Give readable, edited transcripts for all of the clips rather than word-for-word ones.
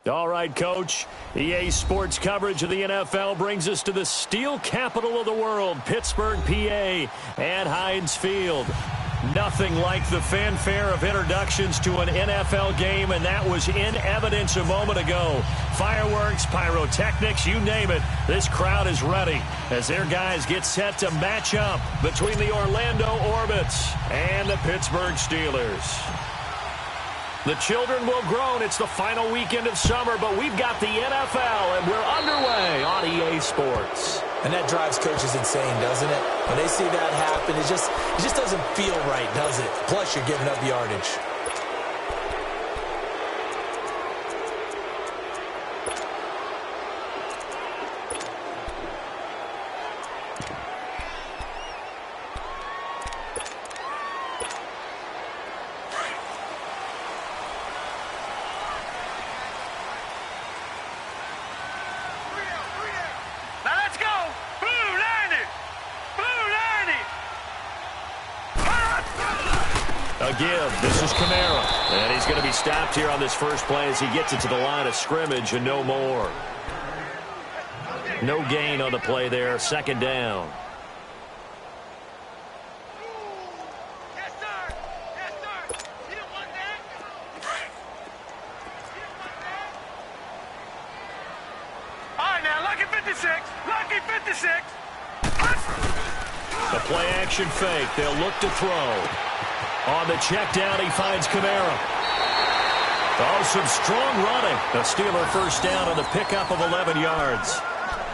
All right, Coach. EA Sports coverage of the NFL brings us to the steel capital of the world, Pittsburgh, PA, at Heinz Field. Nothing like the fanfare of introductions to an NFL game, and that was in evidence a moment ago. Fireworks, pyrotechnics, you name it. This crowd is ready as their guys get set to match up between the Orlando Orbits and the Pittsburgh Steelers. The children will groan. It's the final weekend of summer, but we've got the NFL, and we're underway on EA Sports. And that drives coaches insane, doesn't it? When they see that happen, it just doesn't feel right, does it? Plus, you're giving up yardage. Give. This is Kamara. And he's going to be stopped here on this first play as he gets it to the line of scrimmage and no more. No gain on the play there. Second down. Yes, sir. Yes, sir. You don't want that? You don't want that? All right, now, lucky 56. Lucky 56. The play action fake. They'll look to throw. On the check down, he finds Kamara. Oh, some strong running. A Steeler first down on the pickup of 11 yards.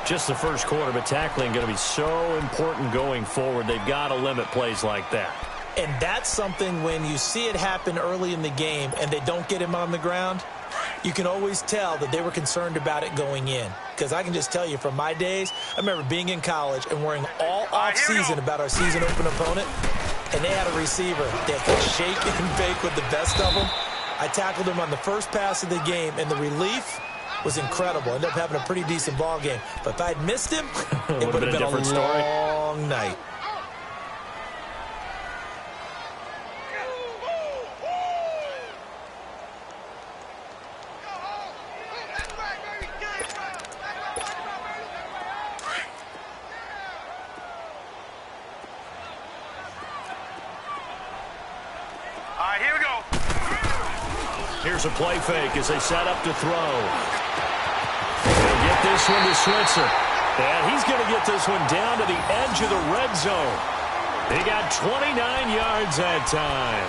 Just the first quarter, but tackling going to be so important going forward. They've got to limit plays like that. And that's something when you see it happen early in the game and they don't get him on the ground, you can always tell that they were concerned about it going in. Because I can just tell you from my days, I remember being in college and worrying all off-season about our season-open opponent. And they had a receiver that could shake and bake with the best of them. I tackled him on the first pass of the game, and the relief was incredible. Ended up having a pretty decent ball game. But if I'd missed him, it would have been a long night. Here's a play fake as they set up to throw. They'll get this one to Switzer. And he's going to get this one down to the edge of the red zone. He got 29 yards that time.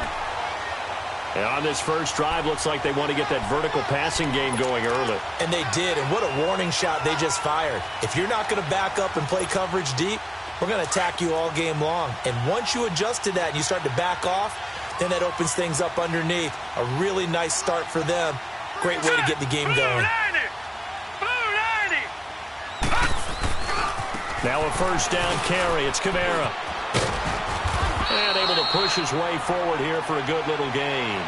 And on this first drive, looks like they want to get that vertical passing game going early. And they did, and what a warning shot they just fired. If you're not going to back up and play coverage deep, we're going to attack you all game long. And once you adjust to that and you start to back off, then that opens things up underneath. A really nice start for them. Great way to get the game going. Now a first down carry. It's Kamara. And able to push his way forward here for a good little gain.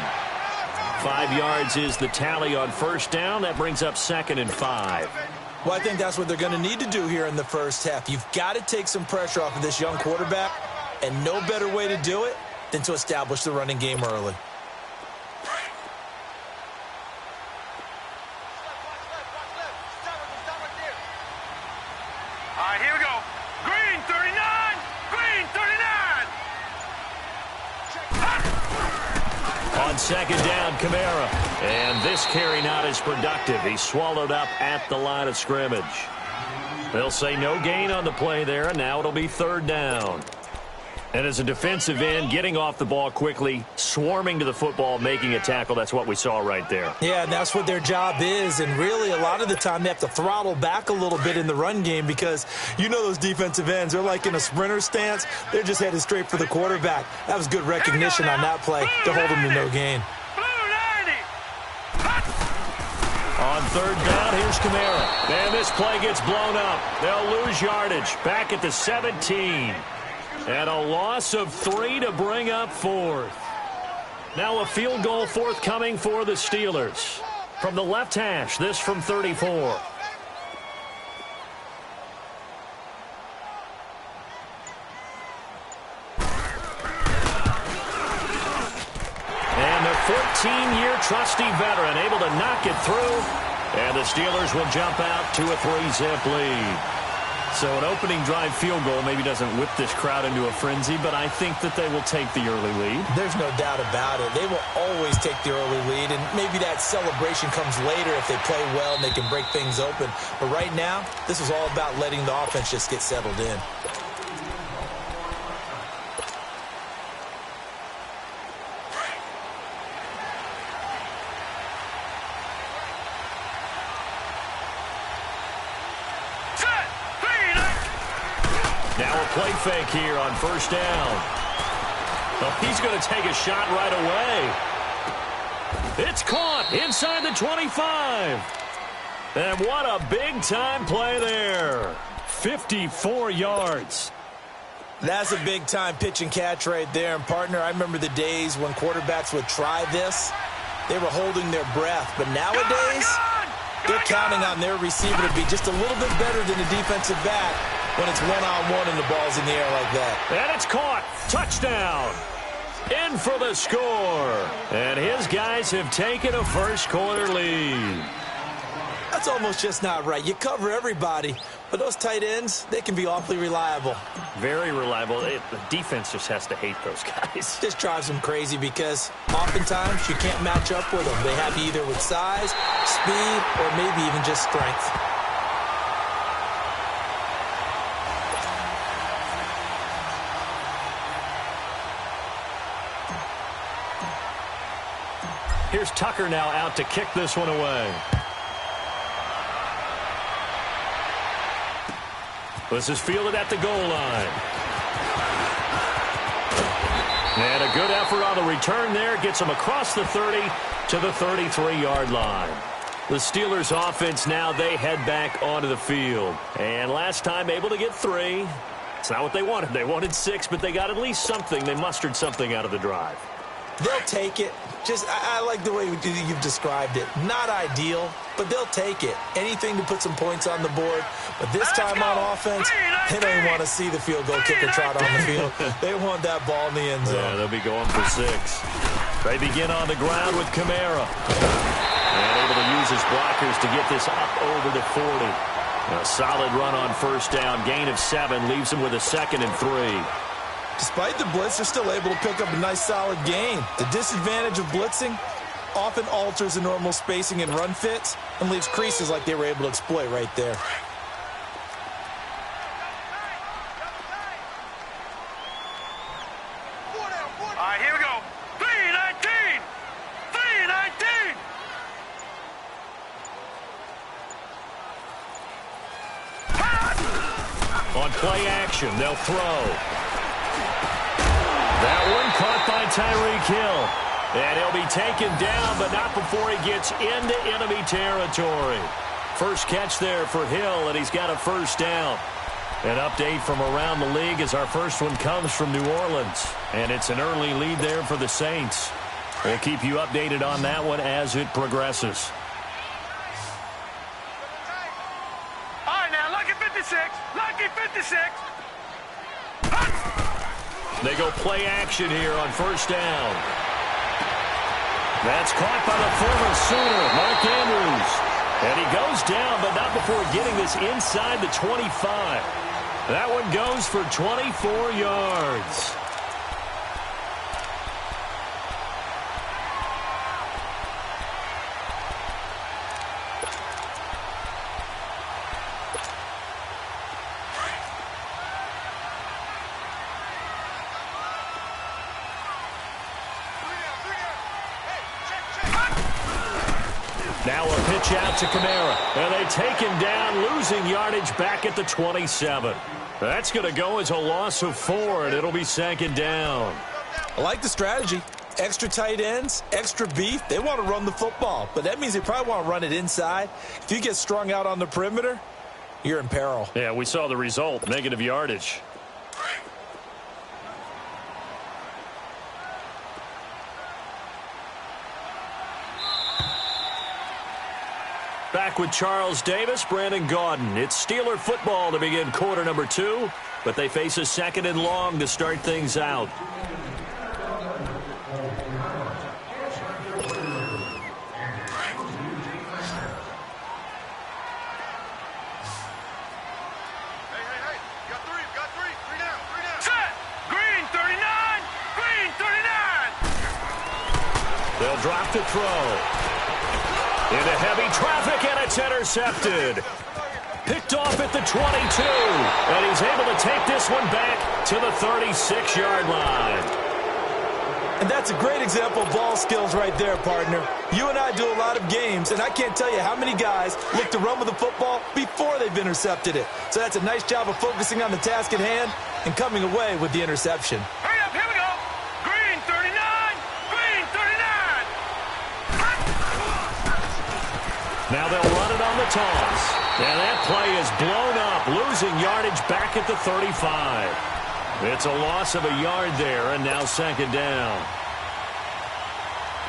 5 yards is the tally on first down. That brings up 2nd and 5. Well, I think that's what they're going to need to do here in the first half. You've got to take some pressure off of this young quarterback, and no better way to do it than to establish the running game early. All right, here we go. Green 39. Green 39. On second down, Kamara. And this carry not as productive. He's swallowed up at the line of scrimmage. They'll say no gain on the play there, and now it'll be 3rd down. And as a defensive end, getting off the ball quickly, swarming to the football, making a tackle, that's what we saw right there. Yeah, and that's what their job is. And really, a lot of the time, they have to throttle back a little bit in the run game because you know those defensive ends, they're like in a sprinter stance. They're just headed straight for the quarterback. That was good recognition on that play to hold them to no gain. On 3rd down, here's Kamara. And this play gets blown up. They'll lose yardage. Back at the 17. And a loss of 3 to bring up 4th. Now a field goal forthcoming for the Steelers. From the left hash, this from 34. And the 14-year trusty veteran able to knock it through. And the Steelers will jump out to a 3-zip lead. So an opening drive field goal maybe doesn't whip this crowd into a frenzy, but I think that they will take the early lead. There's no doubt about it. They will always take the early lead, and maybe that celebration comes later if they play well and they can break things open. But right now, this is all about letting the offense just get settled in. Now a play fake here on first down. Oh, he's going to take a shot right away. It's caught inside the 25. And what a big-time play there. 54 yards. That's a big-time pitch and catch right there. And, partner, I remember the days when quarterbacks would try this. They were holding their breath. But nowadays, they're counting on their receiver to be just a little bit better than the defensive back when it's one-on-one and the ball's in the air like that. And it's caught. Touchdown. In for the score. And his guys have taken a first-quarter lead. That's almost just not right. You cover everybody, but those tight ends, they can be awfully reliable. Very reliable. The defense just has to hate those guys. This drives them crazy because oftentimes you can't match up with them. They have you either with size, speed, or maybe even just strength. Here's Tucker now out to kick this one away. This is fielded at the goal line. And a good effort on the return there. Gets him across the 30 to the 33-yard line. The Steelers offense now, they head back onto the field. And last time able to get 3. It's not what they wanted. They wanted 6, but they got at least something. They mustered something out of the drive. They'll take it. I like the way you've described it. Not ideal, but they'll take it. Anything to put some points on the board. But this time on offense, they don't even want to see the field goal kicker trot on the field. They want that ball in the end zone. Yeah, they'll be going for 6. They begin on the ground with Kamara. And able to use his blockers to get this up over to 40. A solid run on first down. Gain of 7 leaves him with a 2nd and 3. Despite the blitz, they're still able to pick up a nice, solid gain. The disadvantage of blitzing often alters the normal spacing and run fits and leaves creases like they were able to exploit right there. All right, here we go. 3-19! 3-19! On play action, they'll throw. That one caught by Tyreek Hill. And he'll be taken down, but not before he gets into enemy territory. First catch there for Hill, and he's got a first down. An update from around the league as our first one comes from New Orleans. And it's an early lead there for the Saints. We'll keep you updated on that one as it progresses. All right, now, lucky 56. Lucky 56. They go play action here on first down. That's caught by the former Sooner, Mark Andrews. And he goes down, but not before getting this inside the 25. That one goes for 24 yards. Now a pitch out to Kamara. And they take him down, losing yardage back at the 27. That's going to go as a loss of 4, and it'll be 2nd down. I like the strategy. Extra tight ends, extra beef. They want to run the football, but that means they probably want to run it inside. If you get strung out on the perimeter, you're in peril. Yeah, we saw the result, negative yardage. Back with Charles Davis, Brandon Gaudin. It's Steeler football to begin quarter number 2, but they face a 2nd and long to start things out. He'll drop to throw. Into heavy traffic, and it's intercepted. Picked off at the 22. And he's able to take this one back to the 36-yard line. And that's a great example of ball skills right there, partner. You and I do a lot of games, and I can't tell you how many guys look to run with the football before they've intercepted it. So that's a nice job of focusing on the task at hand and coming away with the interception. Hurry up, here we go. Green 39. Green 39. Now they'll run it on the toss. And that play is blown up, losing yardage back at the 35. It's a loss of a yard there, and now second down.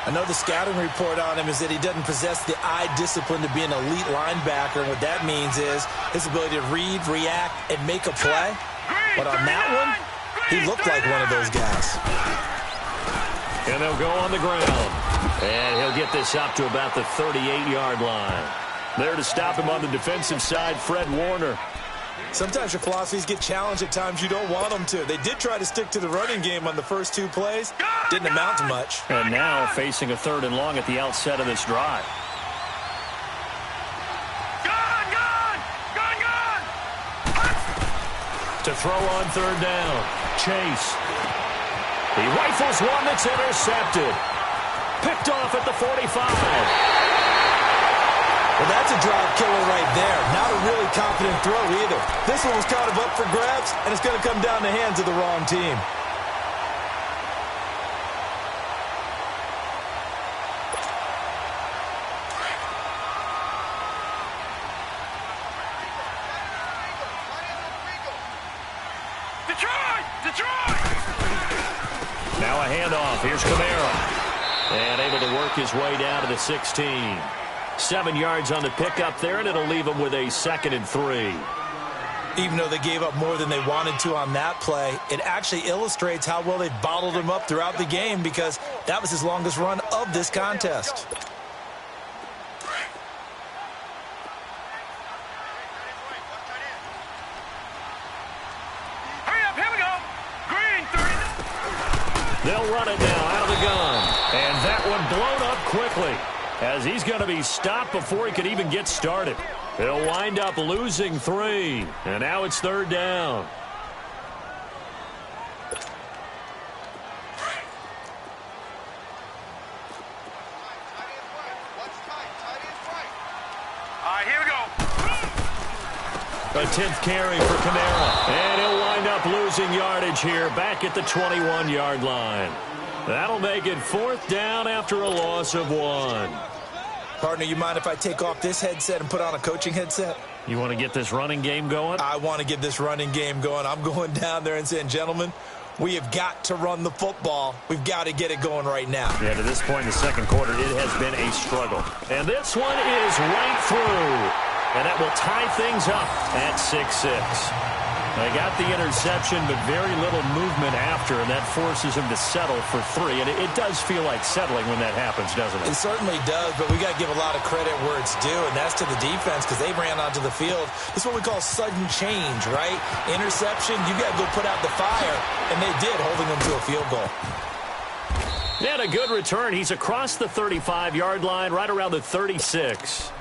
I know the scouting report on him is that he doesn't possess the eye discipline to be an elite linebacker. What that means is his ability to read, react, and make a play. But on that one, he looked like one of those guys. And they'll go on the ground. And he'll get this up to about the 38-yard line. There to stop him on the defensive side, Fred Warner. Sometimes your philosophies get challenged at times you don't want them to. They did try to stick to the running game on the first two plays. Didn't amount to much. And now facing a 3rd and long at the outset of this drive. Gone! To throw on 3rd down. Chase. He rifles one that's intercepted. Picked off at the 45. Well, that's a drive killer right there. Not a really confident throw either. This one was kind of up for grabs, and it's going to come down the hands of the wrong team. Detroit! Now a handoff. Here's Kamara. And able to work his way down to the 16. 7 yards on the pickup there, and it'll leave them with a 2nd and 3. Even though they gave up more than they wanted to on that play, it actually illustrates how well they bottled him up throughout the game because that was his longest run of this contest. Hurry up, here we go. Green 39. They'll run it now out of the gun. And that one blown up quickly, as he's going to be stopped before he could even get started. He'll wind up losing 3, and now it's 3rd down. All right, here we go. A 10th carry for Kamara, and he'll wind up losing yardage here back at the 21-yard line. That'll make it 4th down after a loss of 1. Partner, you mind if I take off this headset and put on a coaching headset? You want to get this running game going? I want to get this running game going. I'm going down there and saying, gentlemen, we have got to run the football. We've got to get it going right now. Yeah, to this point in the second quarter, it has been a struggle. And this one is right through. And that will tie things up at 6-6. They got the interception, but very little movement after, and that forces him to settle for 3. And it does feel like settling when that happens, doesn't it? It certainly does, but we got to give a lot of credit where it's due, and that's to the defense because they ran onto the field. This is what we call sudden change, right? Interception, you got to go put out the fire, and they did, holding them to a field goal. And a good return. He's across the 35-yard line, right around the 36.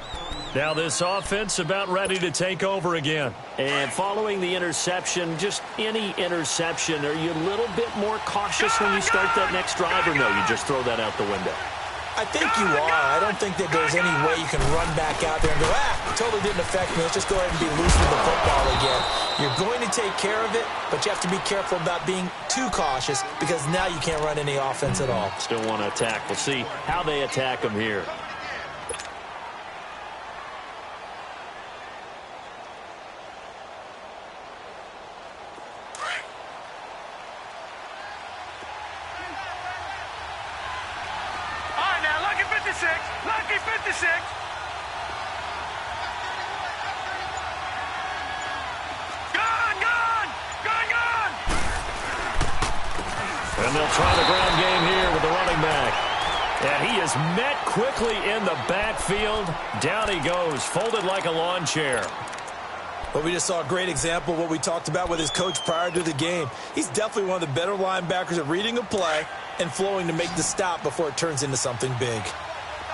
Now this offense about ready to take over again. And following the interception, just any interception, are you a little bit more cautious when you start that next drive, or no, you just throw that out the window? I think you are. I don't think that there's any way you can run back out there and go, it totally didn't affect me. Let's just go ahead and be loose with the football again. You're going to take care of it, but you have to be careful about being too cautious because now you can't run any offense at all. Still want to attack. We'll see how they attack them here. Lucky 56. Gone! And they'll try the ground game here with the running back. And he is met quickly in the backfield. Down he goes, folded like a lawn chair. Well, we just saw a great example of what we talked about with his coach prior to the game. He's definitely one of the better linebackers at reading a play and flowing to make the stop before it turns into something big.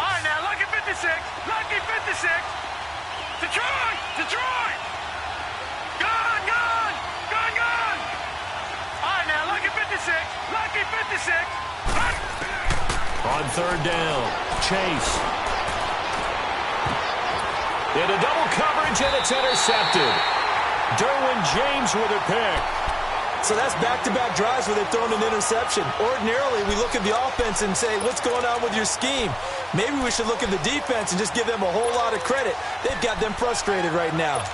All right, now, lucky 56. Lucky 56. Detroit! Detroit! Gone, gone! Gone, gone! All right, now, lucky 56. Lucky 56. On third down, Chase. Into double coverage, and it's intercepted. Derwin James with a pick. So that's back-to-back drives where they've thrown an interception. Ordinarily, we look at the offense and say, what's going on with your scheme? Maybe we should look at the defense and just give them a whole lot of credit. They've got them frustrated right now.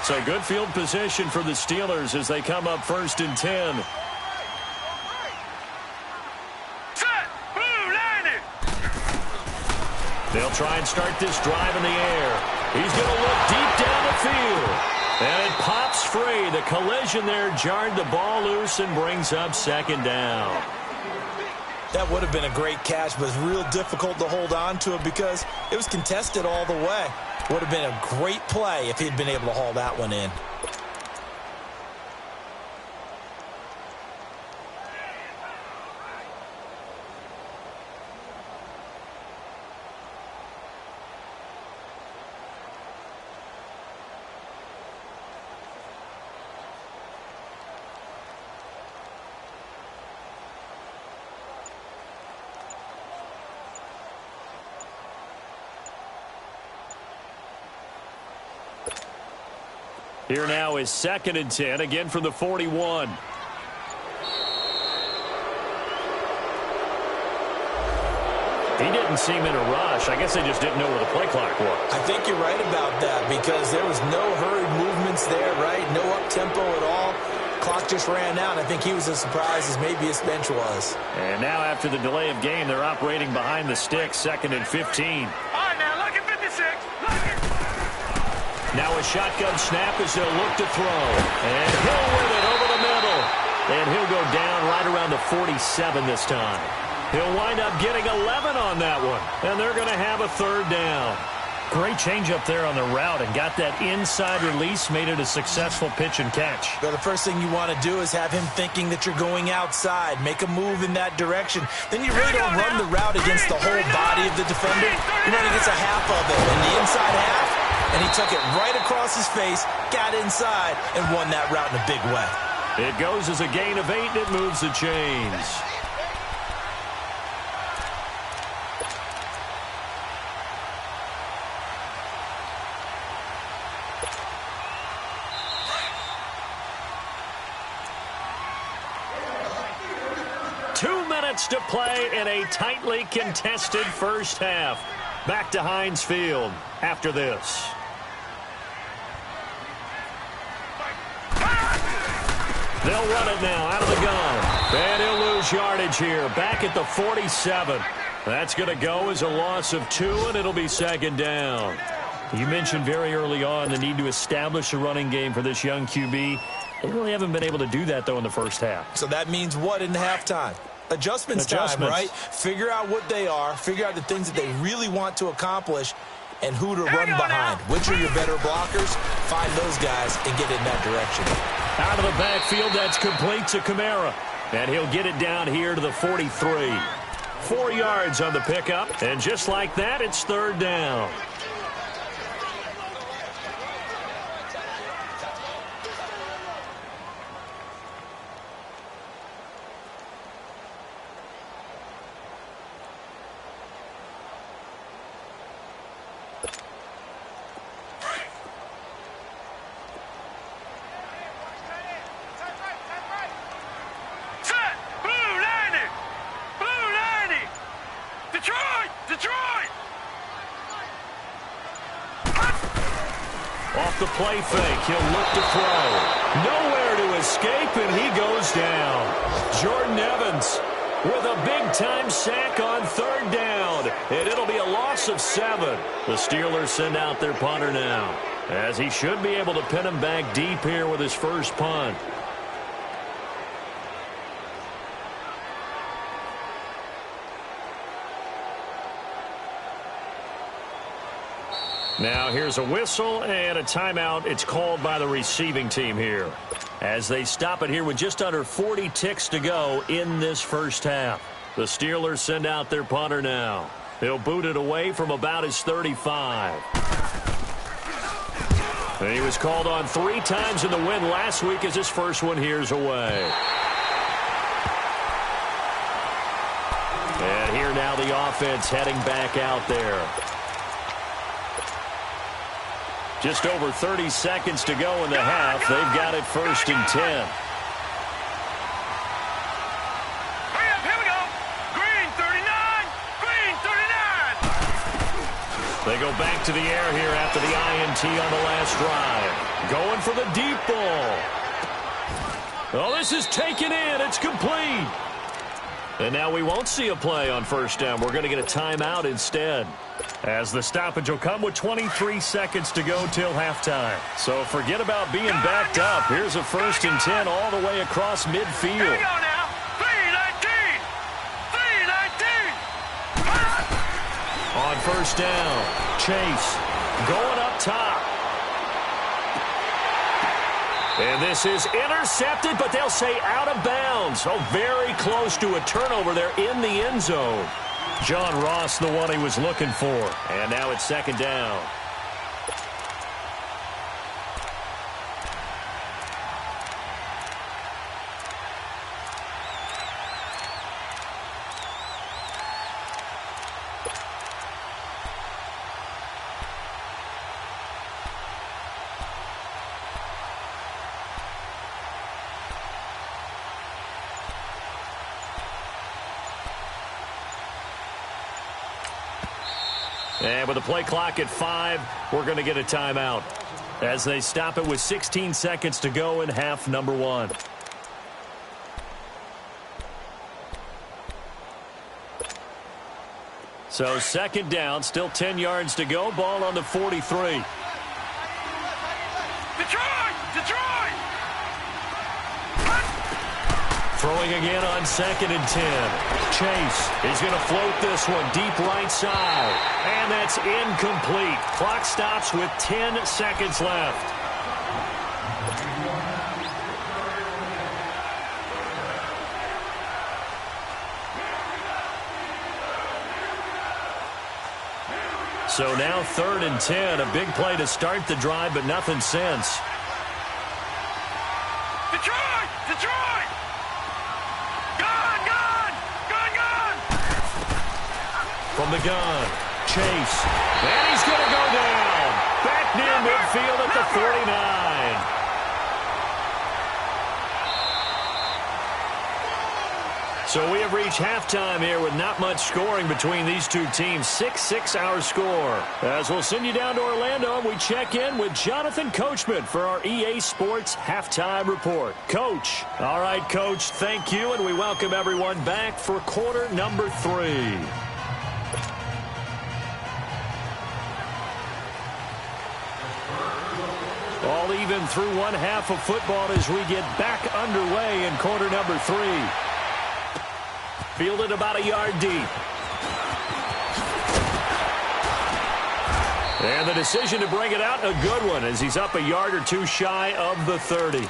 So good field position for the Steelers as they come up 1st and 10. They'll try and start this drive in the air. He's going to look deep down the field. And it pops free. The collision there jarred the ball loose and brings up 2nd down. That would have been a great catch, but it's real difficult to hold on to it because it was contested all the way. Would have been a great play if he'd been able to haul that one in. Here now is 2nd and 10, again from the 41. He didn't seem in a rush. I guess they just didn't know where the play clock was. I think you're right about that because there was no hurried movements there, right? No up-tempo at all. Clock just ran out. I think he was as surprised as maybe his bench was. And now after the delay of game, they're operating behind the sticks, 2nd and 15. All right, now, look at 56. Look at... Now a shotgun snap as they'll look to throw. And Hill with it over the middle. And he'll go down right around the 47 this time. He'll wind up getting 11 on that one. And they're going to have a 3rd down. Great change up there on the route and got that inside release, made it a successful pitch and catch. Well, the first thing you want to do is have him thinking that you're going outside. Make a move in that direction. Then you really don't run the route against the whole body of the defender. You run against a half of it in the inside half, and he took it right across his face, got inside, and won that route in a big way. It goes as a gain of 8, and it moves the chains. To play in a tightly contested first half. Back to Heinz Field after this. They'll run it now out of the gun. And he'll lose yardage here. Back at the 47. That's going to go as a loss of 2, and it'll be 2nd down. You mentioned very early on the need to establish a running game for this young QB. They really haven't been able to do that, though, in the first half. So that means what in halftime? Adjustments time, right? Figure out what they are, figure out the things that they really want to accomplish, and who to run behind. Which are your better blockers? Find those guys and get in that direction. Out of the backfield, that's complete to Kamara. And he'll get it down here to the 43. 4 yards on the pickup, and just like that, it's 3rd down. Off the play fake, he'll look to throw. Nowhere to escape, and he goes down. Jordan Evans with a big-time sack on 3rd down, and it'll be a loss of 7. The Steelers send out their punter now, as he should be able to pin him back deep here with his first punt. Now here's a whistle and a timeout. It's called by the receiving team here, as they stop it here with just under 40 ticks to go in this first half. The Steelers send out their punter now. He'll boot it away from about his 35. And he was called on 3 times in the win last week as his first one here's away. And here now the offense heading back out there. Just over 30 seconds to go in the half. They've got it 1st and 10. Hurry up, here we go. Green 39. Green 39. They go back to the air here after the INT on the last drive. Going for the deep ball. Oh, this is taken in. It's complete. And now we won't see a play on 1st down. We're going to get a timeout instead, as the stoppage will come with 23 seconds to go till halftime. So forget about being backed up. Here's a 1st and 10 all the way across midfield. Here we go now. 319. 319. On 1st down, Chase going up top. And this is intercepted, but they'll say out of bounds. Oh, very close to a turnover there in the end zone. John Ross, the one he was looking for. And now it's 2nd down. And with the play clock at 5, we're going to get a timeout, as they stop it with 16 seconds to go in half number 1. So 2nd down, still 10 yards to go. Ball on the 43. Detroit! Detroit! Throwing again on 2nd and 10. Chase is going to float this one deep right side. And that's incomplete. Clock stops with 10 seconds left. So now 3rd and 10. A big play to start the drive, but nothing since. Detroit! Detroit! Gun! Gun! Gun! Gun! From the gun, Chase. And he's going to go down. Back near midfield at the 49. So we have reached halftime here with not much scoring between these two teams. 6-6 our score. As we'll send you down to Orlando, we check in with Jonathan Coachman for our EA Sports Halftime Report. Coach. All right, Coach, thank you, and we welcome everyone back for quarter number 3. All even through one half of football as we get back underway in quarter number 3. Fielded about a yard deep. And the decision to bring it out, a good one, as he's up a yard or two shy of the 30.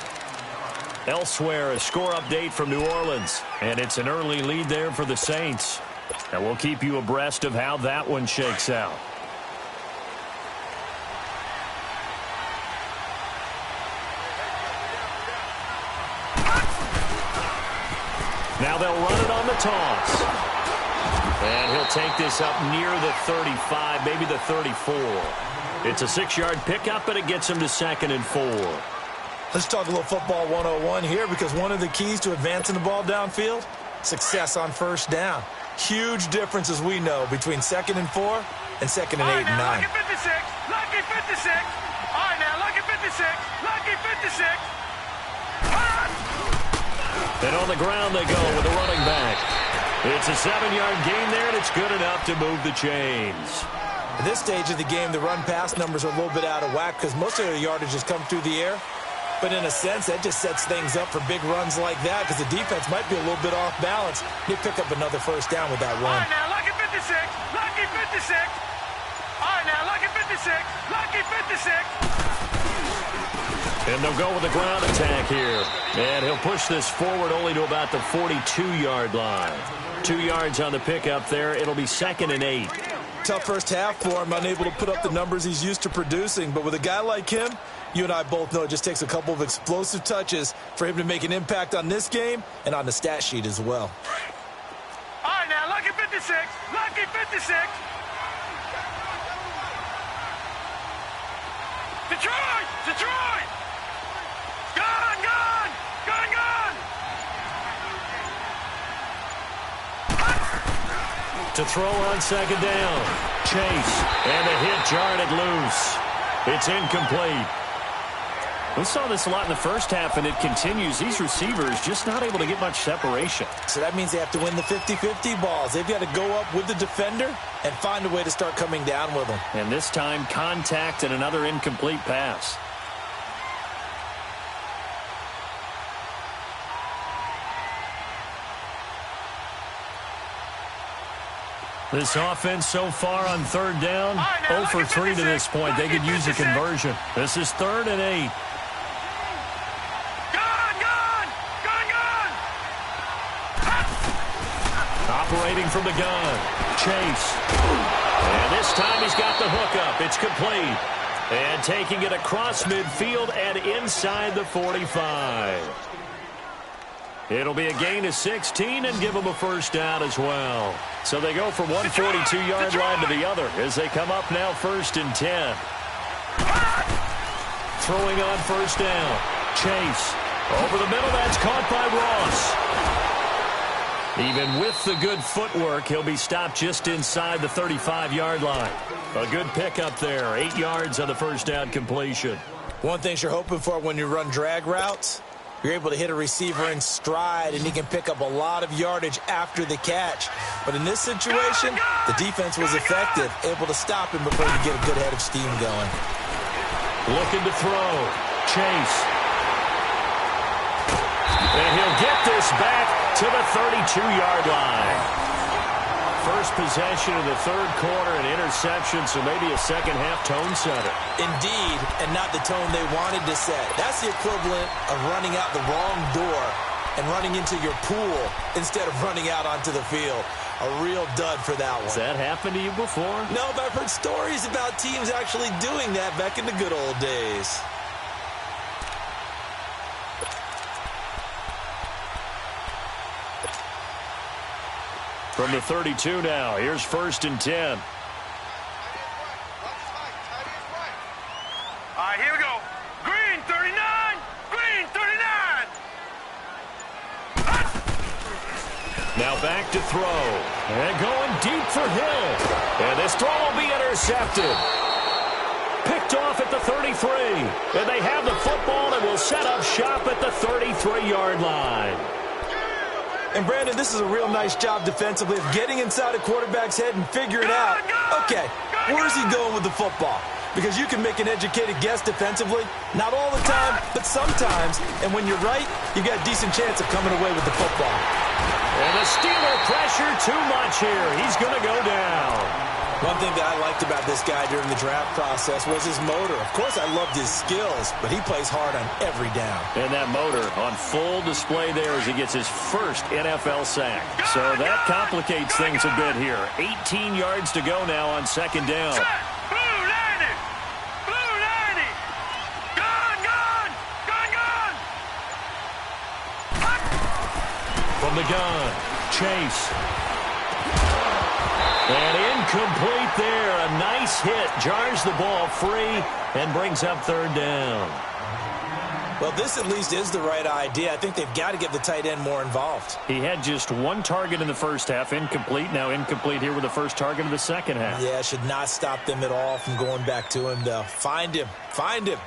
Elsewhere, a score update from New Orleans. And it's an early lead there for the Saints. And we'll keep you abreast of how that one shakes out. Now they'll run it on the toss. And he'll take this up near the 35, maybe the 34. It's a 6-yard pickup, but it gets him to 2nd and 4. Let's talk a little football 101 here, because one of the keys to advancing the ball downfield, success on 1st down. Huge difference, as we know, between 2nd and 4 and 2nd and 8 and 9. Lucky 56. Lucky 56. All right, now, lucky 56. Lucky 56. And on the ground they go with the running back. It's a 7-yard gain there, and it's good enough to move the chains. At this stage of the game, the run-pass numbers are a little bit out of whack because most of their yardage has come through the air. But in a sense, that just sets things up for big runs like that because the defense might be a little bit off balance. They pick up another 1st down with that run. All right, now, lucky 56. Lucky 56. All right, now, lucky 56. Lucky 56. And they'll go with the ground attack here. And he'll push this forward only to about the 42-yard line. 2 yards on the pickup there. It'll be 2nd and 8. Tough first half for him, unable to put up the numbers he's used to producing. But with a guy like him, you and I both know it just takes a couple of explosive touches for him to make an impact on this game and on the stat sheet as well. All right, now, lucky 56. Lucky 56. Detroit! Detroit! Gone! Gone! Gone! Gone! To throw on 2nd down. Chase. And the hit jarred it loose. It's incomplete. We saw this a lot in the first half, and it continues. These receivers just not able to get much separation. So that means they have to win the 50-50 balls. They've got to go up with the defender and find a way to start coming down with them. And this time, contact and another incomplete pass. This offense so far on 3rd down, 0 for 3 to this point. They could use a conversion. This is 3rd and 8. Operating from the gun. Chase. And this time he's got the hookup. It's complete. And taking it across midfield and inside the 45. It'll be a gain of 16 and give them a first down as well. So they go from one 42-yard line to the other as they come up now 1st and 10. Throwing on 1st down. Chase. Over the middle. That's caught by Ross. Even with the good footwork, he'll be stopped just inside the 35-yard line. A good pickup there. 8 yards on the first down completion. One thing you're hoping for when you run drag routes, you're able to hit a receiver in stride, and he can pick up a lot of yardage after the catch. But in this situation, the defense was effective, able to stop him before he could get a good head of steam going. Looking to throw. Chase. And he'll get this back to the 32-yard line. First possession of the 3rd quarter, an interception, so maybe a second-half tone setter. Indeed, and not the tone they wanted to set. That's the equivalent of running out the wrong door and running into your pool instead of running out onto the field. A real dud for that one. Has that happened to you before? No, but I've heard stories about teams actually doing that back in the good old days. From the 32 now, here's 1st and 10. All right, here we go. Green 39. Green 39. Now back to throw. And going deep for Hill. And this throw will be intercepted. Picked off at the 33. And they have the football and will set up shop at the 33-yard line. And, Brandon, this is a real nice job defensively of getting inside a quarterback's head and figuring out, okay, where's he going with the football? Because you can make an educated guess defensively, not all the time, but sometimes. And when you're right, you've got a decent chance of coming away with the football. And the Steeler pressure too much here. He's going to go down. One thing that I liked about this guy during the draft process was his motor. Of course, I loved his skills, but he plays hard on every down. And that motor on full display there as he gets his first NFL sack. So that complicates things a bit here. 18 yards to go now on 2nd down. Blue 90. Blue 90. Gone, gone. Gone, gone. From the gun, Chase. And incomplete there. A nice hit. Jars the ball free and brings up 3rd down. Well, this at least is the right idea. I think they've got to get the tight end more involved. He had just 1 target in the first half. Incomplete. Now incomplete here with the first target of the second half. Yeah, should not stop them at all from going back to him, though. Find him. Find him.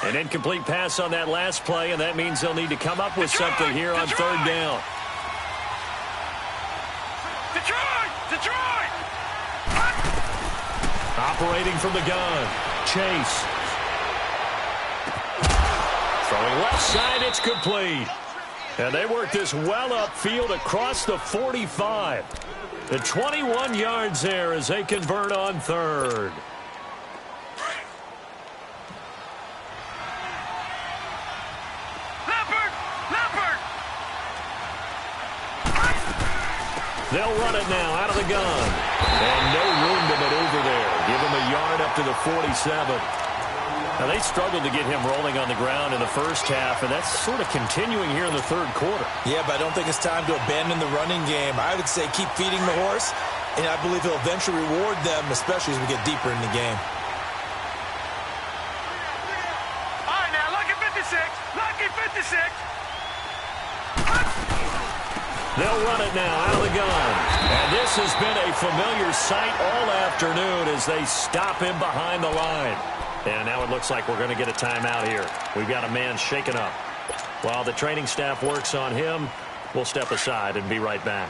An incomplete pass on that last play, and that means they'll need to come up with something here on 3rd down. Detroit! Detroit! Operating from the gun. Chase. Throwing left side, it's complete. And they work this well upfield across the 45. The 21 yards there as they convert on third. They'll run it now out of the gun. And no room to maneuver there. Give him a yard up to the 47. Now, they struggled to get him rolling on the ground in the first half, and that's sort of continuing here in the third quarter. Yeah, but I don't think it's time to abandon the running game. I would say keep feeding the horse, and I believe he'll eventually reward them, especially as we get deeper in the game. All right, now, lucky 56. Lucky 56. They'll run it now out of the gun. And this has been a familiar sight all afternoon as they stop him behind the line. And now it looks like we're going to get a timeout here. We've got a man shaken up. While the training staff works on him, we'll step aside and be right back.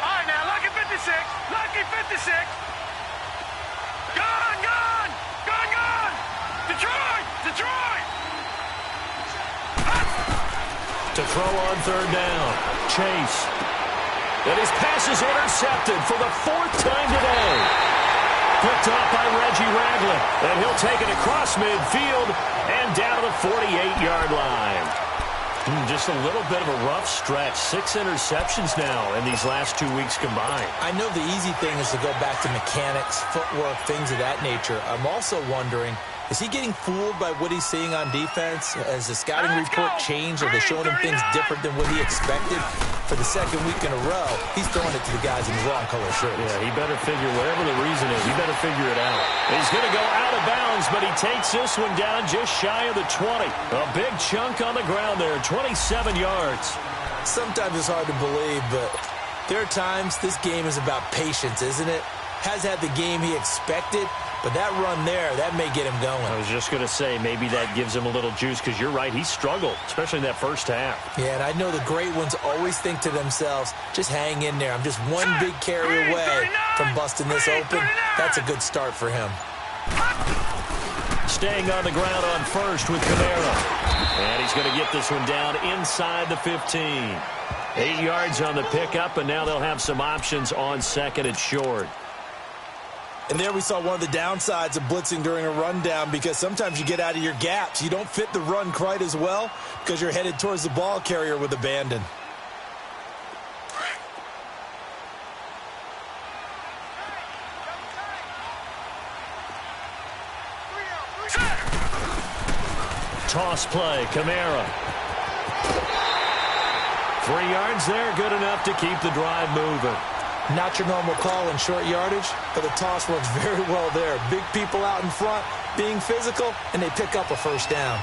All right, now, lucky 56. Lucky 56. Gone, gone. Gone, gone. Detroit. Detroit. To throw on third down. Chase. And his pass is intercepted for the fourth time today. Picked off by Reggie Ragland. And he'll take it across midfield and down to the 48-yard line. Just a little bit of a rough stretch. 6 interceptions now in these last 2 weeks combined. I know the easy thing is to go back to mechanics, footwork, things of that nature. I'm also wondering, is he getting fooled by what he's seeing on defense? Has the scouting report changed? Are they showing him things different than what he expected? For the second week in a row, he's throwing it to the guys in the wrong color shirts. Yeah, he better figure, whatever the reason is, he better figure it out. He's going to go out of bounds, but he takes this one down just shy of the 20. A big chunk on the ground there, 27 yards. Sometimes it's hard to believe, but there are times this game is about patience, isn't it? Has had the game he expected, but that run there, that may get him going. I was just going to say, maybe that gives him a little juice, because you're right, he struggled, especially in that first half. Yeah, and I know the great ones always think to themselves, just hang in there. I'm just one big carry away from busting this open. That's a good start for him. Staying on the ground on first with Kamara. And he's going to get this one down inside the 15. 8 yards on the pickup, and now they'll have some options on second and short. And there we saw one of the downsides of blitzing during a rundown, because sometimes you get out of your gaps. You don't fit the run quite as well because you're headed towards the ball carrier with abandon. Toss play, Kamara. 3 yards there, good enough to keep the drive moving. Not your normal call in short yardage, but the toss works very well there. Big people out in front, being physical, and they pick up a first down.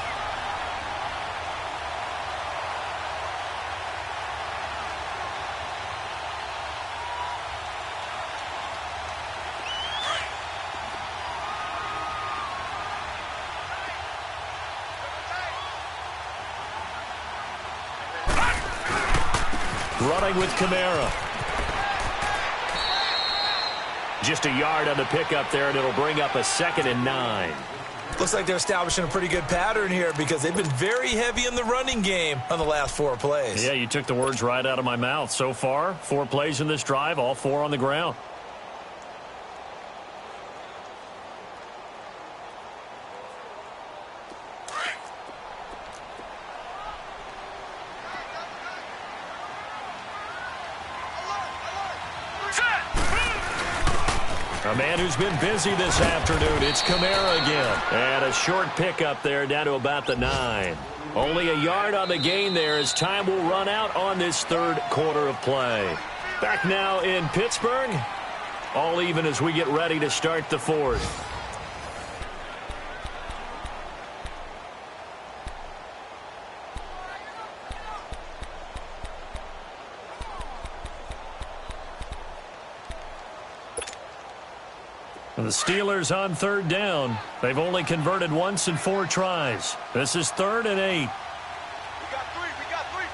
Running with Kamara. Just a yard on the pickup there, and it'll bring up a 2nd and 9. Looks like they're establishing a pretty good pattern here, because they've been very heavy in the running game on the last 4 plays. Yeah, you took the words right out of my mouth. So far, 4 plays in this drive, all 4 on the ground. A man who's been busy this afternoon, it's Kamara again. And a short pickup there down to about the 9. Only a yard on the gain there as time will run out on this third quarter of play. Back now in Pittsburgh. All even as we get ready to start the fourth. The Steelers on third down. They've only converted once in 4 tries. This is 3rd and 8. We got 3,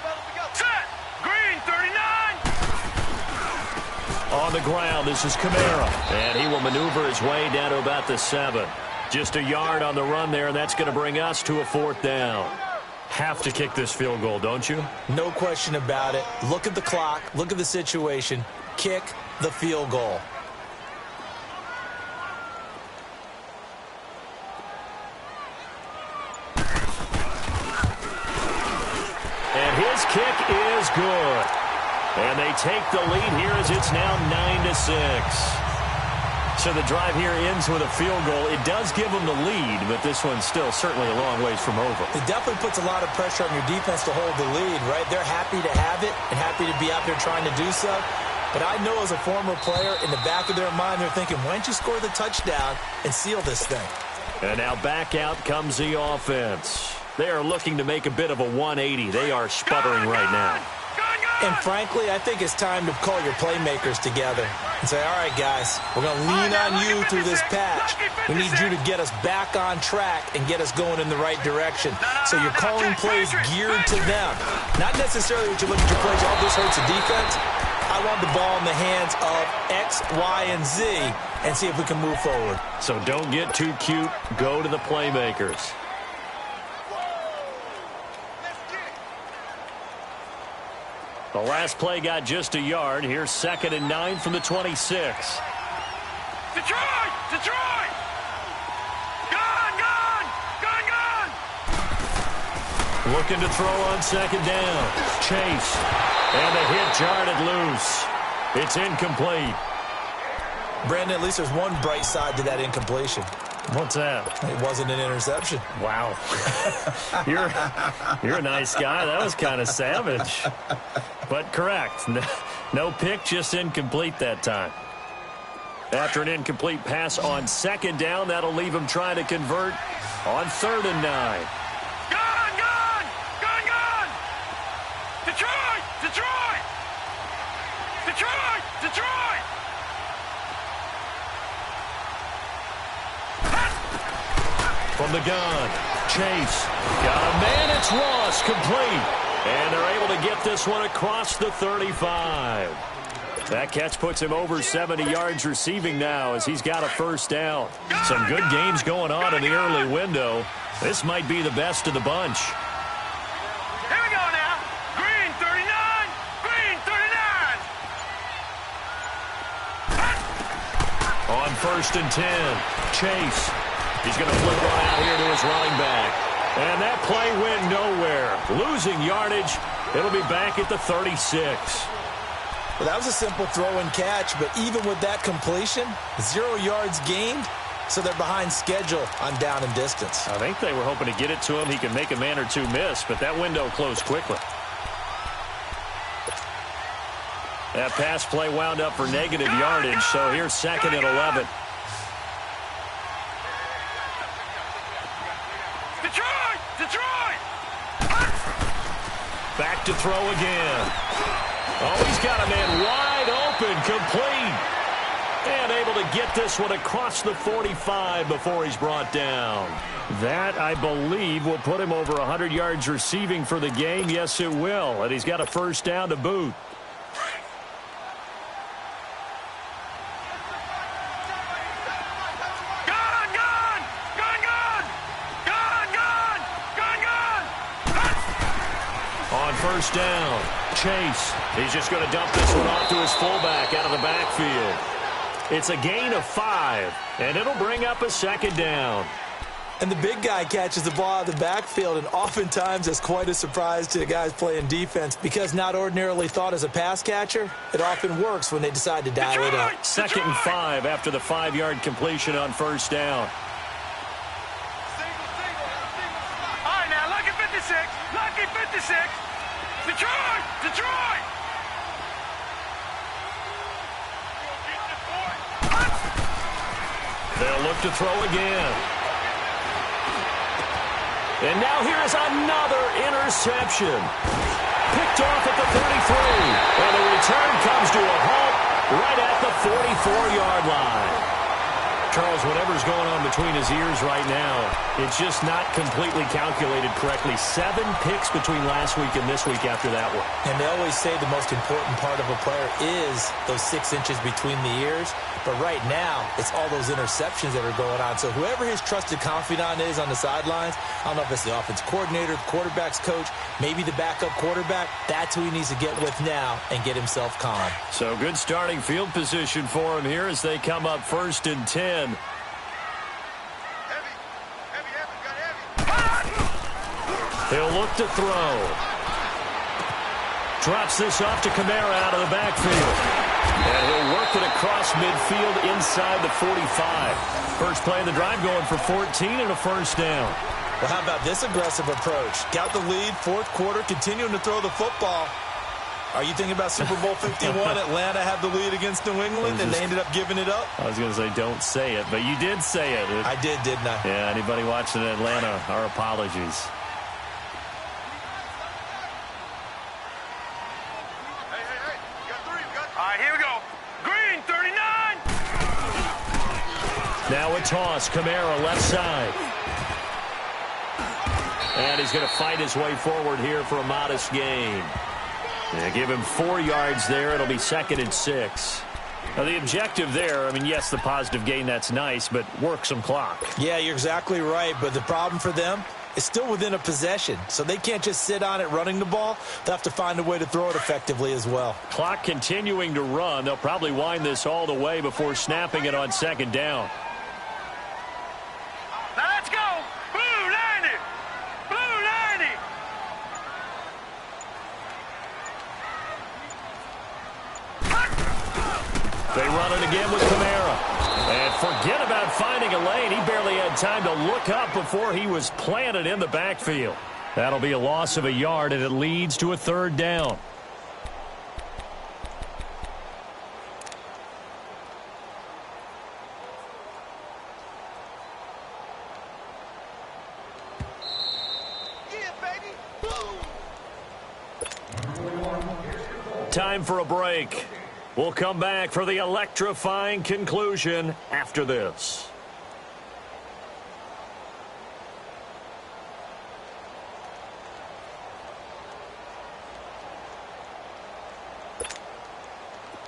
fellas, we got set. Green, 39. On the ground, this is Kamara. And he will maneuver his way down to about the 7. Just a yard on the run there, and that's going to bring us to a 4th down. Have to kick this field goal, don't you? No question about it. Look at the clock. Look at the situation. Kick the field goal. And his kick is good. And they take the lead here as it's now 9-6. So the drive here ends with a field goal. It does give them the lead, but this one's still certainly a long ways from over. It definitely puts a lot of pressure on your defense to hold the lead, right? They're happy to have it and happy to be out there trying to do so. But I know as a former player, in the back of their mind, they're thinking, why don't you score the touchdown and seal this thing? And now back out comes the offense. They are looking to make a bit of a 180. They are sputtering right now. And frankly, I think it's time to call your playmakers together and say, all right, guys, we're going to lean on you through this patch. We need you to get us back on track and get us going in the right direction. So you're calling plays geared to them. Not necessarily what you look at your plays, oh, this hurts the defense. I want the ball in the hands of X, Y, and Z and see if we can move forward. So don't get too cute. Go to the playmakers. The last play got just a yard. Here's 2nd and 9 from the 26. Detroit! Detroit! Gone! Gone! Gone! Gone! Looking to throw on 2nd down. Chase. And the hit jarred loose. It's incomplete. Brandon, at least there's one bright side to that incompletion. What's that? It wasn't an interception. Wow. You're a nice guy. That was kind of savage. But correct. No pick, just incomplete that time. After an incomplete pass on 2nd down, that'll leave him trying to convert on 3rd and 9. Gone! Gone! Gone! Gone! Detroit! Detroit! Detroit! Detroit! From the gun, Chase. Got a man, it's Ross, complete. And they're able to get this one across the 35. That catch puts him over 70 yards receiving now as he's got a 1st down. Some good games going on in the early window. This might be the best of the bunch. Here we go now. Green 39. Green 39. On 1st and 10, Chase. He's going to flip one out here to his running back. And that play went nowhere. Losing yardage. It'll be back at the 36. Well, that was a simple throw and catch, but even with that completion, 0 yards gained, so they're behind schedule on down and distance. I think they were hoping to get it to him. He could make a man or two miss, but that window closed quickly. That pass play wound up for negative yardage, so here's 2nd and 11. Detroit! Detroit! Back to throw again. Oh, he's got a man wide open, complete. And able to get this one across the 45 before he's brought down. That, I believe, will put him over 100 yards receiving for the game. Yes, it will. And he's got a 1st down to boot. On 1st down, Chase. He's just going to dump this one off to his fullback out of the backfield. It's a gain of 5, and it'll bring up a 2nd down. And the big guy catches the ball out of the backfield, and oftentimes that's quite a surprise to the guys playing defense because not ordinarily thought as a pass catcher, it often works when they decide to dial it up. 2nd and 5 after the 5-yard completion on 1st down. All right, now, lucky 56. Lucky 56. Detroit! Detroit! They'll look to throw again. And now here's another interception. Picked off at the 33. And the return comes to a halt right at the 44-yard line. Charles, whatever's going on between his ears right now, it's just not completely calculated correctly. 7 picks between last week and this week after that one. And they always say the most important part of a player is those 6 inches between the ears. But right now, it's all those interceptions that are going on. So whoever his trusted confidant is on the sidelines, I don't know if it's the offense coordinator, the quarterback's coach, maybe the backup quarterback, that's who he needs to get with now and get himself calm. So good starting field position for him here as they come up 1st and 10. He'll look to throw. Drops this off to Kamara out of the backfield. And he'll work it across midfield inside the 45. First play of the drive going for 14 and a first down. Well, how about this aggressive approach? Got the lead, 4th quarter, continuing to throw the football. Are you thinking about Super Bowl 51? Atlanta had the lead against New England, and they ended up giving it up? I was going to say don't say it, but you did say it. I did, didn't I? Yeah, anybody watching Atlanta, our apologies. All right, here we go. Green, 39. Now a toss. Kamara left side. And he's going to fight his way forward here for a modest gain. Yeah, give him 4 yards there. It'll be 2nd and 6. Now, the objective there, I mean, yes, the positive gain, that's nice, but work some clock. Yeah, you're exactly right. But the problem for them is still within a possession. So they can't just sit on it running the ball. They'll have to find a way to throw it effectively as well. Clock continuing to run. They'll probably wind this all the way before snapping it on 2nd down. Now let's go. Blue 90. Blue 90. They run it again with Kamara. And forget about finding a lane. He barely had time to look up before he was planted in the backfield. That'll be a loss of a yard, and it leads to a 3rd down. Time for a break. We'll come back for the electrifying conclusion after this.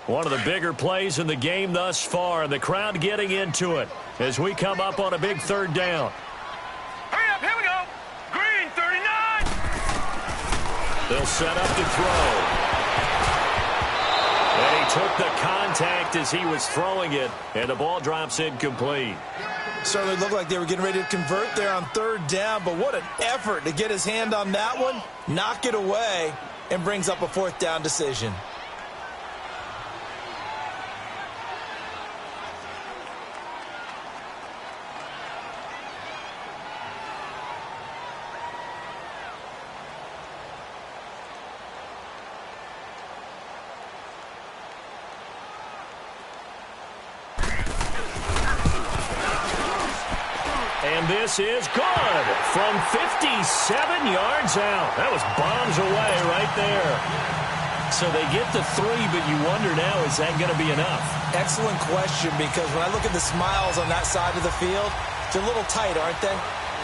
One of the bigger plays in the game thus far, and the crowd getting into it as we come up on a big 3rd down. Hurry up, here we go. Green, 39. They'll set up to throw. And he took the contact as he was throwing it, and the ball drops incomplete. Certainly looked like they were getting ready to convert there on 3rd down, but what an effort to get his hand on that one, knock it away, and brings up a 4th down decision. And this is good from 57 yards out. That was bombs away right there. So they get the 3, but you wonder now, is that going to be enough? Excellent question, because when I look at the smiles on that side of the field, they're a little tight, aren't they?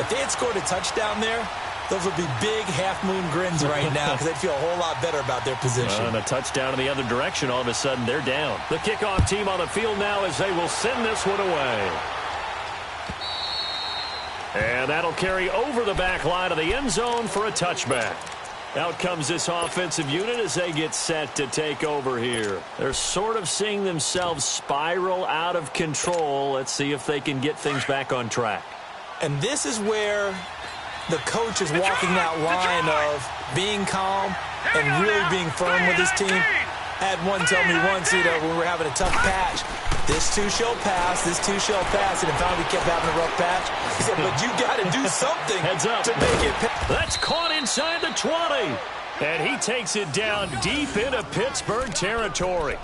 If they had scored a touchdown there, those would be big half-moon grins right now because they'd feel a whole lot better about their position. And a touchdown in the other direction, all of a sudden they're down. The kickoff team on the field now as they will send this one away. And that'll carry over the back line of the end zone for a touchback. Out comes this offensive unit as they get set to take over here. They're sort of seeing themselves spiral out of control. Let's see if they can get things back on track. And this is where the coach is walking that line of being calm and really being firm with his team. I had one tell me once, when we were having a tough patch, this too shall pass, this too shall pass, and finally we kept having a rough patch. He said, but you got to do something Heads up. to make it pass. That's caught inside the 20. And he takes it down deep into Pittsburgh territory.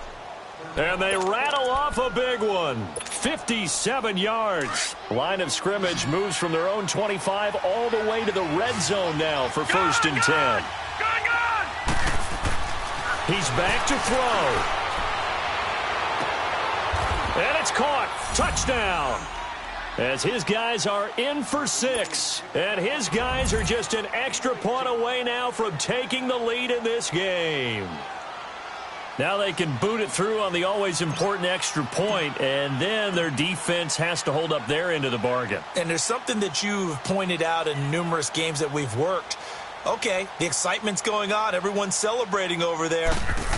And they rattle off a big one. 57 yards. Line of scrimmage moves from their own 25 all the way to the red zone now for 1st and 10. He's back to throw. And it's caught. Touchdown. As his guys are in for 6. And his guys are just an extra point away now from taking the lead in this game. Now they can boot it through on the always important extra point, and then their defense has to hold up their end of the bargain. And there's something that you've pointed out in numerous games that we've worked. Okay, the excitement's going on. Everyone's celebrating over there.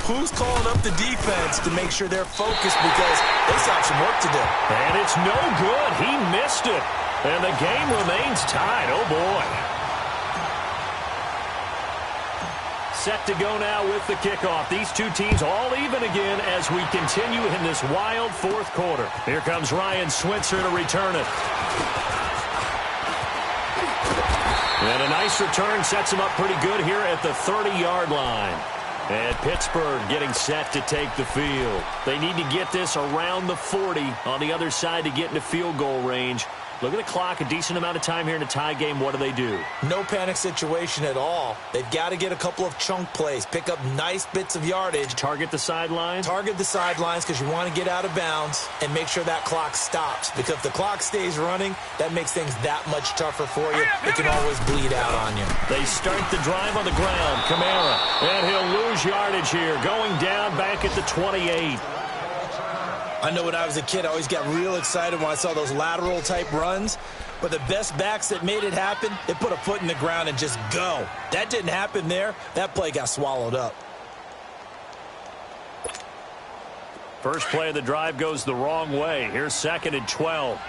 Who's calling up the defense to make sure they're focused because they still have some work to do? And it's no good. He missed it. And the game remains tied. Oh, boy. Set to go now with the kickoff. These two teams all even again as we continue in this wild fourth quarter. Here comes Ryan Switzer to return it. And a nice return sets him up pretty good here at the 30-yard line. And Pittsburgh getting set to take the field. They need to get this around the 40 on the other side to get into field goal range. Look at the clock, a decent amount of time here in a tie game. What do? No panic situation at all. They've got to get a couple of chunk plays, pick up nice bits of yardage. Target the sidelines? Target the sidelines because you want to get out of bounds and make sure that clock stops. Because if the clock stays running, that makes things that much tougher for you. It can always bleed out on you. They start the drive on the ground. Kamara, and he'll lose yardage here, going down back at the 28. I know when I was a kid, I always got real excited when I saw those lateral-type runs. But the best backs that made it happen, they put a foot in the ground and just go. That didn't happen there. That play got swallowed up. First play of the drive goes the wrong way. Here's 2nd and 12.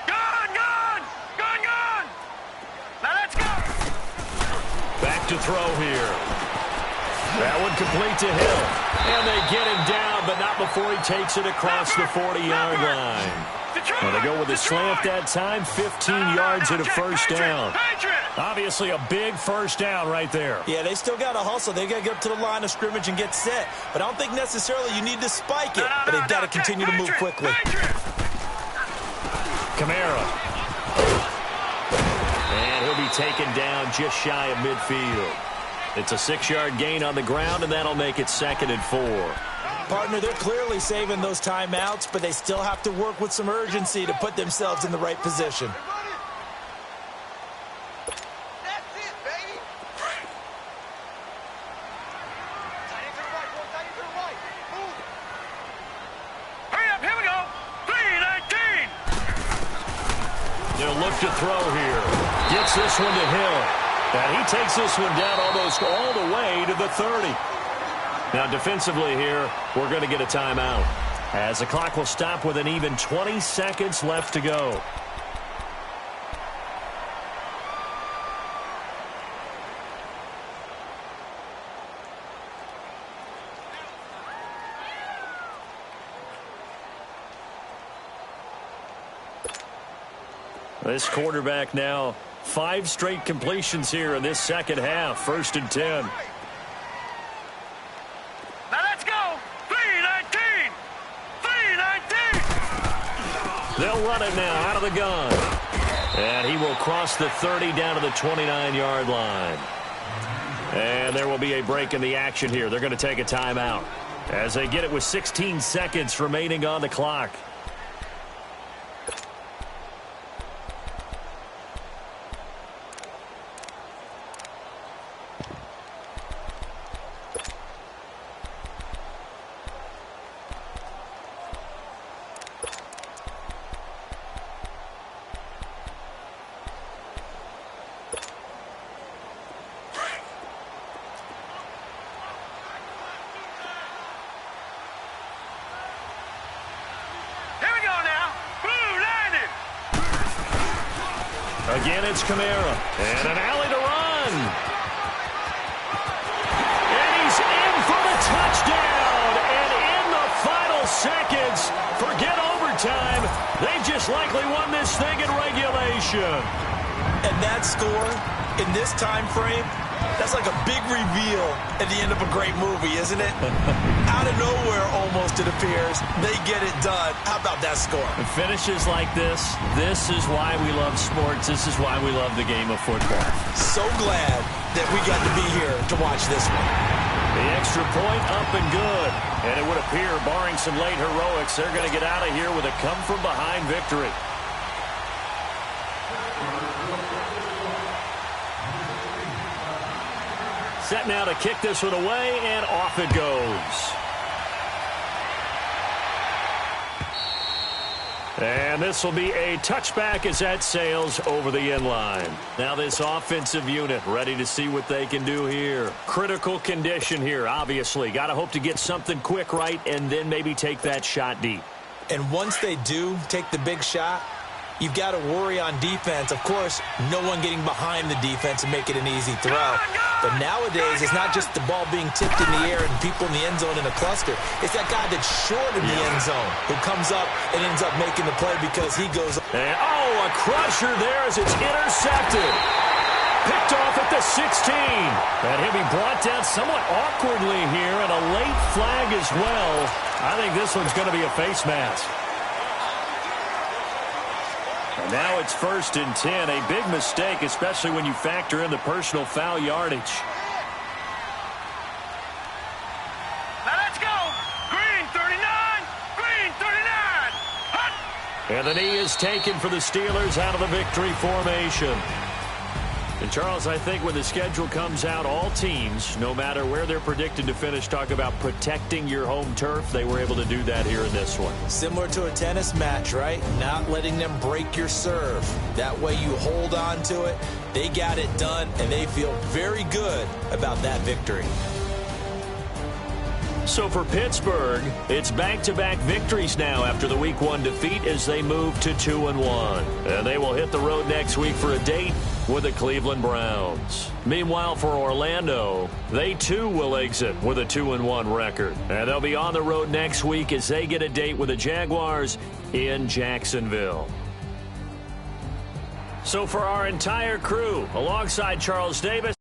Gone! Now let's go! Back to throw here. That one complete to Hill. And they get him down, but not before he takes it across the 40-yard line. And they go with a slant that time, 15 yards and a first down. Obviously a big first down right there. Yeah, they still got to hustle. They got to get up to the line of scrimmage and get set. But I don't think necessarily you need to spike it. But they've got to continue to move quickly. Kamara. And he'll be taken down just shy of midfield. It's a 6-yard gain on the ground, and that'll make it 2nd and 4. Partner, they're clearly saving those timeouts, but they still have to work with some urgency to put themselves in the right position. That's it, baby! Hurry up, here we go! 3-19! They'll look to throw here. Gets this one to Hill. And he takes this one down almost all the way to the 30. Now, defensively here, we're going to get a timeout, as the clock will stop with an even 20 seconds left to go. This quarterback now, 5 straight completions here in this second half. 1st and 10. Now let's go! 3-19! 3-19! They'll run it now out of the gun. And he will cross the 30 down to the 29-yard line. And there will be a break in the action here. They're going to take a timeout as they get it with 16 seconds remaining on the clock. Again, it's Kamara. And an alley to run. And he's in for the touchdown. And in the final seconds, forget overtime. They just likely won this thing in regulation. And that score in this time frame, that's like a big reveal at the end of a great movie, isn't it? Out of nowhere, almost, it appears. They get it done. How about that score? It finishes like this. This is why we love sports. This is why we love the game of football. So glad that we got to be here to watch this one. The extra point up and good. And it would appear, barring some late heroics, they're going to get out of here with a come-from-behind victory. Set now to kick this one away, and off it goes. And this will be a touchback as that sails over the end line. Now this offensive unit ready to see what they can do here. Critical condition here, obviously. Got to hope to get something quick right and then maybe take that shot deep. And once they do take the big shot, you've got to worry on defense. Of course, no one getting behind the defense and make it an easy throw. But nowadays, it's not just the ball being tipped in the air and people in the end zone in a cluster. It's that guy that's short in the end zone who comes up and ends up making the play because he goes up. And, a crusher there as it's intercepted. Picked off at the 16. And he'll be brought down somewhat awkwardly here, and a late flag as well. I think this one's going to be a face mask. And now it's 1st and 10. A big mistake, especially when you factor in the personal foul yardage. Now let's go. Green 39. Green 39. Hut. And the knee is taken for the Steelers out of the victory formation. And, Charles, I think when the schedule comes out, all teams, no matter where they're predicted to finish, talk about protecting your home turf. They were able to do that here in this one. Similar to a tennis match, right? Not letting them break your serve. That way you hold on to it. They got it done, and they feel very good about that victory. So for Pittsburgh, it's back-to-back victories now after the Week 1 defeat as they move to 2-1. And they will hit the road next week for a date with the Cleveland Browns. Meanwhile, for Orlando, they too will exit with a 2-1 record. And they'll be on the road next week as they get a date with the Jaguars in Jacksonville. So for our entire crew, alongside Charles Davis,